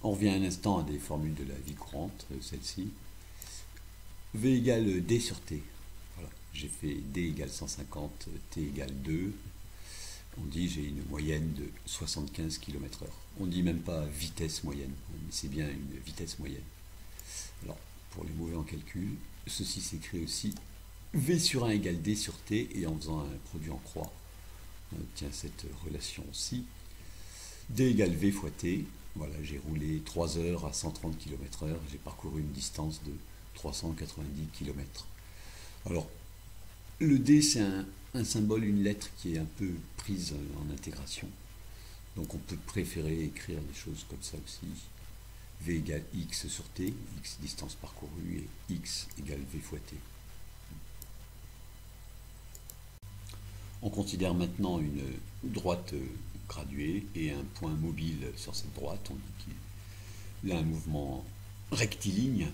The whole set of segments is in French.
On revient un instant à des formules de la vie courante, celle-ci. V égale D sur T. Voilà. J'ai fait D égale 150, T égale 2. On dit j'ai une moyenne de 75 km/h. On ne dit même pas vitesse moyenne, mais c'est bien une vitesse moyenne. Alors, pour les mauvais en calcul, ceci s'écrit aussi V sur 1 égale D sur T, et en faisant un produit en croix, on obtient cette relation-ci. D égale V fois T. Voilà, j'ai roulé 3 heures à 130 km/h, j'ai parcouru une distance de 390 km. Alors, le D, c'est un symbole, une lettre qui est un peu prise en intégration. Donc on peut préférer écrire des choses comme ça aussi. V égale X sur T, X distance parcourue, et X égale V fois T. On considère maintenant une droite graduée et un point mobile sur cette droite. On dit qu'il a un mouvement rectiligne.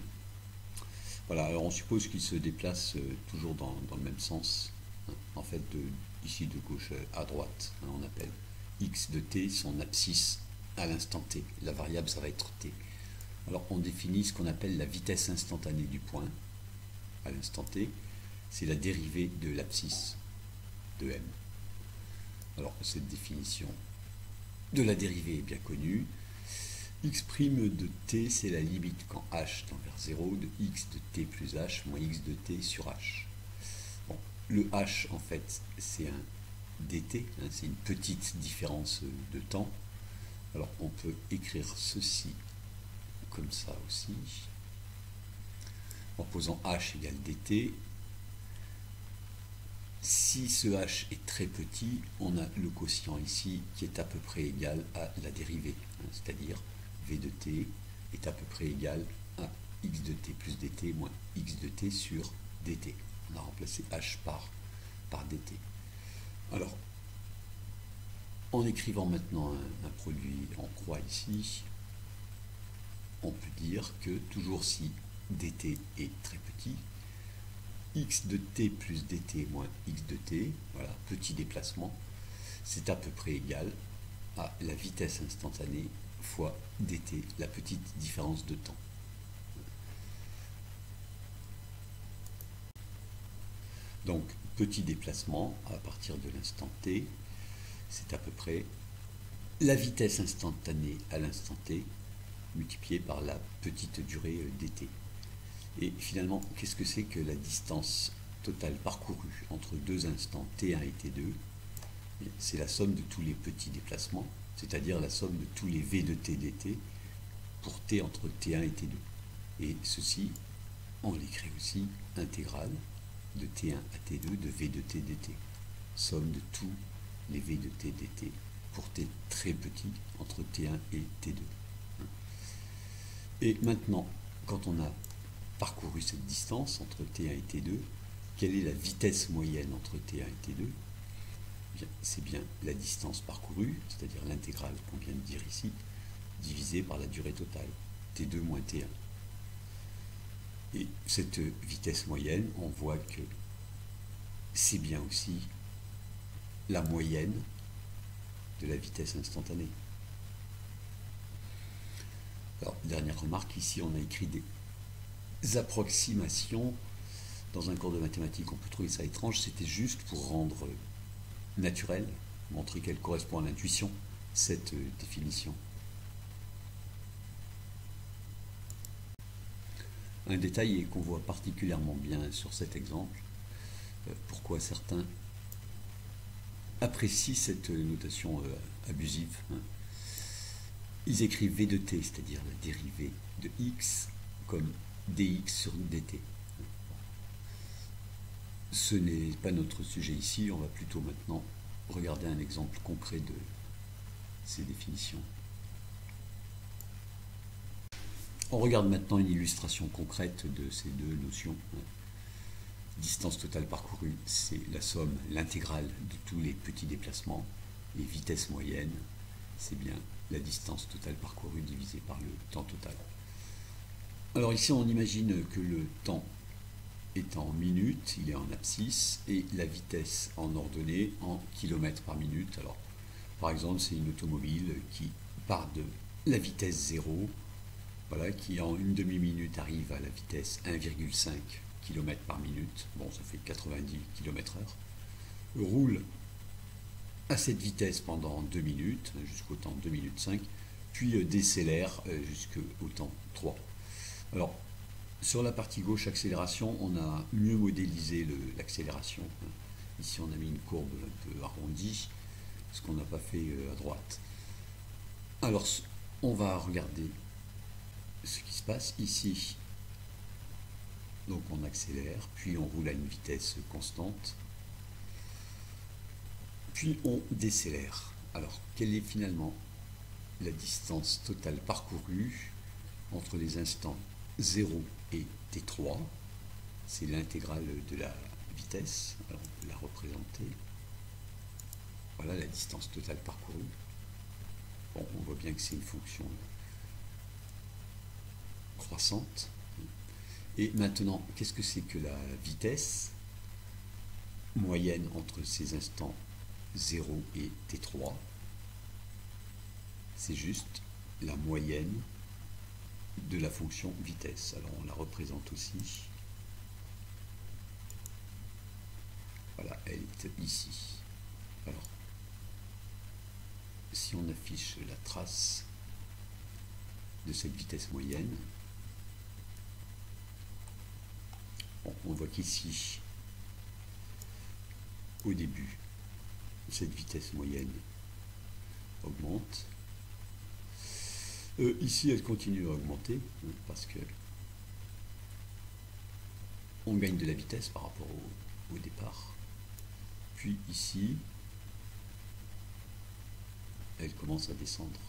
Voilà, alors on suppose qu'il se déplace toujours dans le même sens. En fait, ici de gauche à droite, on appelle x de t son abscisse à l'instant t. La variable, ça va être t. Alors on définit ce qu'on appelle la vitesse instantanée du point à l'instant t. C'est la dérivée de l'abscisse de m. Alors cette définition de la dérivée est bien connue. X' de t, c'est la limite quand h tend vers 0 de x de t plus h moins x de t sur h. Bon, le h, en fait, c'est un dt, hein, c'est une petite différence de temps. Alors on peut écrire ceci comme ça aussi, en posant h égale dt. Si ce h est très petit, on a le quotient ici qui est à peu près égal à la dérivée, hein, c'est-à-dire v de t est à peu près égal à x de t plus dt moins x de t sur dt. On a remplacé h par dt. Alors, en écrivant maintenant un produit en croix ici, on peut dire que toujours si dt est très petit, x de t plus dt moins x de t, voilà, petit déplacement, c'est à peu près égal à la vitesse instantanée fois dt, la petite différence de temps. Donc, petit déplacement à partir de l'instant t, c'est à peu près la vitesse instantanée à l'instant t multipliée par la petite durée dt. Et finalement, qu'est-ce que c'est que la distance totale parcourue entre deux instants t1 et t2? C'est la somme de tous les petits déplacements, c'est-à-dire la somme de tous les v de t dt pour t entre t1 et t2. Et ceci, on l'écrit aussi intégrale de t1 à t2 de v de t dt. Somme de tous les v de t dt pour t très petit entre t1 et t2. Et maintenant, quand on a parcouru cette distance entre t1 et t2, quelle est la vitesse moyenne entre t1 et t2? C'est bien la distance parcourue, c'est-à-dire l'intégrale qu'on vient de dire ici, divisée par la durée totale, t2 moins t1. Et cette vitesse moyenne, on voit que c'est bien aussi la moyenne de la vitesse instantanée. Alors, dernière remarque, ici on a écrit des approximations. Dans un cours de mathématiques, on peut trouver ça étrange, c'était juste pour rendre naturel, montrer qu'elle correspond à l'intuition, cette définition. Un détail qu'on voit particulièrement bien sur cet exemple, pourquoi certains apprécient cette notation abusive. Ils écrivent v de t, c'est-à-dire la dérivée de x, comme dx sur dt. Ce n'est pas notre sujet ici, on va plutôt maintenant regarder un exemple concret de ces définitions. On regarde maintenant une illustration concrète de ces deux notions. Distance totale parcourue, c'est la somme, l'intégrale de tous les petits déplacements, et vitesse moyenne, c'est bien la distance totale parcourue divisée par le temps total. Alors ici, on imagine que le temps est en minutes, il est en abscisse, et la vitesse en ordonnée en kilomètres par minute. Alors, par exemple, c'est une automobile qui part de la vitesse 0 voilà, qui en une demi-minute arrive à la vitesse 1,5 km par minute, bon ça fait 90 km/h, roule à cette vitesse pendant 2 minutes, jusqu'au temps 2 minutes 5, puis décélère jusqu'au temps 3. Alors, sur la partie gauche, accélération, on a mieux modélisé l'accélération. Ici, on a mis une courbe un peu arrondie, ce qu'on n'a pas fait à droite. Alors, on va regarder ce qui se passe ici. Donc, on accélère, puis on roule à une vitesse constante, puis on décélère. Alors, quelle est finalement la distance totale parcourue entre les instants 0 et t3? C'est l'intégrale de la vitesse. Alors, on peut la représenter. Voilà la distance totale parcourue. Bon, on voit bien que c'est une fonction croissante. Et maintenant, qu'est-ce que c'est que la vitesse moyenne entre ces instants 0 et t3? C'est juste la moyenne de la fonction vitesse. Alors on la représente aussi. Voilà, elle est ici. Alors, si on affiche la trace de cette vitesse moyenne, bon, on voit qu'ici, au début, cette vitesse moyenne augmente. Ici, elle continue à augmenter parce que on gagne de la vitesse par rapport au départ. Puis ici, elle commence à descendre.